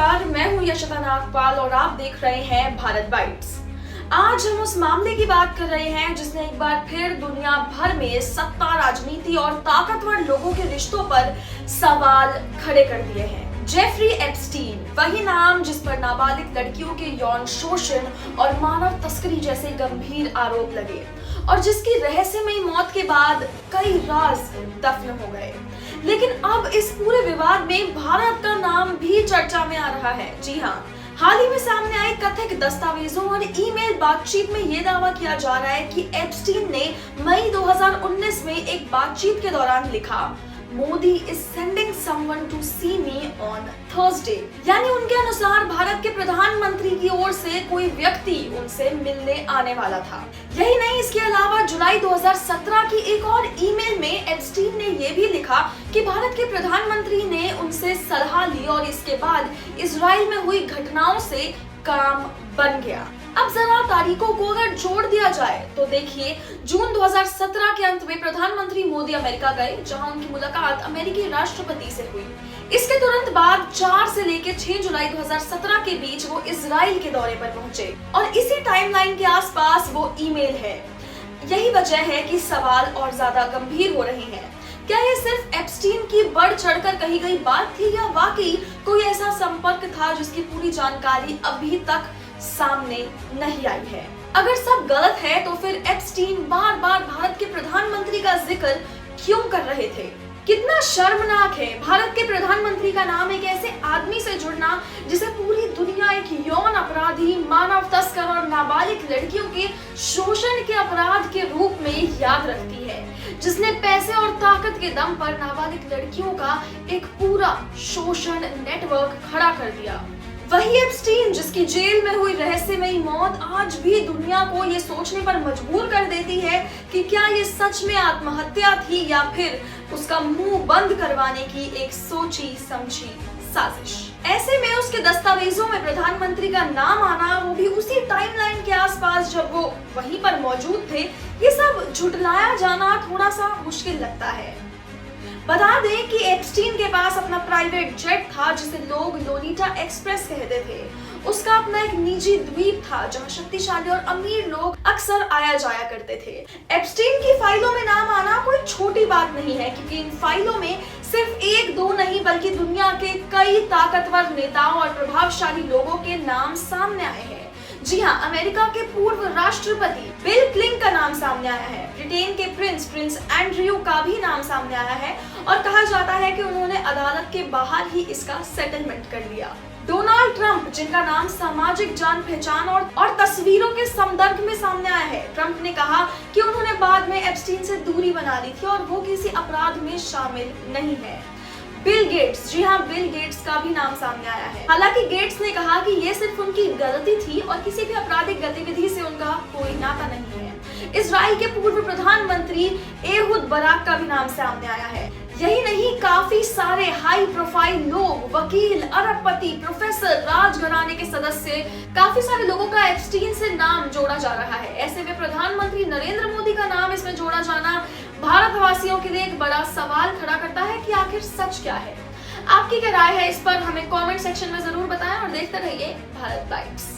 नमस्कार, मैं हूं यशिता नागपाल और आप देख रहे हैं भारत बाइट्स। आज हम उस मामले की बात कर रहे हैं जिसने एक बार फिर दुनिया भर में सत्ता, राजनीति और ताकतवर लोगों के रिश्तों पर सवाल खड़े कर दिए हैं। जेफरी एप्स्टीन, वही नाम जिस पर नाबालिग लड़कियों के यौन शोषण और मानव तस्करी जैसे गंभीर आरोप लगे और जिसकी रहस्यमयी मौत के बाद कई राज दफन हो गए। लेकिन अब इस पूरे विवाद में भारत का नाम भी चर्चा में आ रहा है। जी हाँ, हाल ही में सामने आए कथित दस्तावेजों और ईमेल बातचीत में ये दावा किया जा रहा है कि एप्स्टीन ने मई 2019 में एक बातचीत के दौरान लिखा, Modi is sending someone to see me on Thursday. यानी उनके अनुसार भारत के प्रधानमंत्री की ओर से कोई व्यक्ति उनसे मिलने आने वाला था। यही नहीं, इसके अलावा जुलाई 2017 की एक और ईमेल में एप्स्टीन ने यह भी लिखा कि भारत के प्रधानमंत्री ने उनसे सलाह ली और इसके बाद इजराइल में हुई घटनाओं से काम बन गया। अब जरा तारीखों को अगर जोड़ दिया जाए तो देखिए, जून 2017 के अंत में प्रधानमंत्री मोदी अमेरिका गए, जहां उनकी मुलाकात अमेरिकी राष्ट्रपति से हुई। इसके तुरंत बाद 4 से लेकर 6 जुलाई 2017 के बीच वो इजराइल के दौरे पर पहुंचे और इसी टाइमलाइन के आसपास वो ईमेल है। यही वजह है कि सवाल और ज्यादा गंभीर हो रहे हैं। क्या ये सिर्फ एप्स्टीन की बढ़ चढ़कर कही गई बात थी या वाकई कोई ऐसा संपर्क था जिसकी पूरी जानकारी अभी तक सामने नहीं आई है? अगर सब गलत है तो फिर एप्स्टीन बार बार भारत के प्रधानमंत्री का जिक्र क्यों कर रहे थे? कितना शर्मनाक है भारत के प्रधानमंत्री का नाम एक ऐसे आदमी से जुड़ना जिसे पूरी दुनिया एक यौन अपराधी, मानव तस्कर और नाबालिग लड़कियों के शोषण के अपराध के रूप में याद रखती है, जिसने पैसे और ताकत के दम पर नाबालिग लड़कियों का एक पूरा शोषण नेटवर्क खड़ा कर दिया। वही एप्स्टीन जिसकी जेल में हुई रहस्यमयी मौत आज भी दुनिया को ये सोचने पर मजबूर कर देती है कि क्या ये सच में आत्महत्या थी या फिर उसका मुंह बंद करवाने की एक सोची समझी साजिश। ऐसे में उसके दस्तावेजों में प्रधानमंत्री का नाम आना, वो भी उसी टाइमलाइन के आसपास जब वो वहीं पर मौजूद थे, ये सब झुठलाया जाना थोड़ा सा मुश्किल लगता है। बता दें कि एप्स्टीन के पास अपना प्राइवेट जेट था जिसे लोग लोलिटा एक्सप्रेस कहते थे। उसका अपना एक निजी द्वीप था जहां शक्तिशाली और अमीर लोग अक्सर आया जाया करते थे। एप्स्टीन की फाइलों में नाम आना कोई छोटी बात नहीं है, क्योंकि इन फाइलों में सिर्फ एक दो नहीं बल्कि दुनिया के कई ताकतवर नेताओं और प्रभावशाली लोगों के नाम सामने आए हैं। जी हाँ, अमेरिका के पूर्व राष्ट्रपति बिल क्लिंटन का नाम सामने आया है। ब्रिटेन के प्रिंस एंड्रयू का भी नाम सामने आया है और कहा जाता है कि उन्होंने अदालत के बाहर ही इसका सेटलमेंट कर लिया। डोनाल्ड ट्रंप, जिनका नाम सामाजिक जान पहचान और तस्वीरों के संदर्भ में सामने आया है, ट्रंप ने कहा कि उन्होंने बाद में एप्स्टीन से दूरी बना ली थी और वो किसी अपराध में शामिल नहीं है। बिल गेट्स, जी हाँ, बिल गेट्स का भी नाम सामने आया है। हालांकि गेट्स ने कहा कि ये सिर्फ उनकी गलती थी और किसी भी आपराधिक गतिविधि से उनका कोई नाता नहीं है। इजराइल के पूर्व प्रधानमंत्री एहुद बराक का भी नाम सामने आया है। यही नहीं, काफी सारे हाई प्रोफाइल लोग, वकील, अरबपति, प्रोफेसर, राजघराने के सदस्य, काफी सारे लोगों का एप्स्टीन से नाम जोड़ा जा रहा है। ऐसे में प्रधानमंत्री नरेंद्र मोदी का नाम इसमें जोड़ा जाना भारतवासियों के लिए एक बड़ा सवाल खड़ा करता है कि आखिर सच क्या है। आपकी क्या राय है इस पर? हमें कमेंट सेक्शन में जरूर बताएं और देखते रहिए भारत बाइट्स।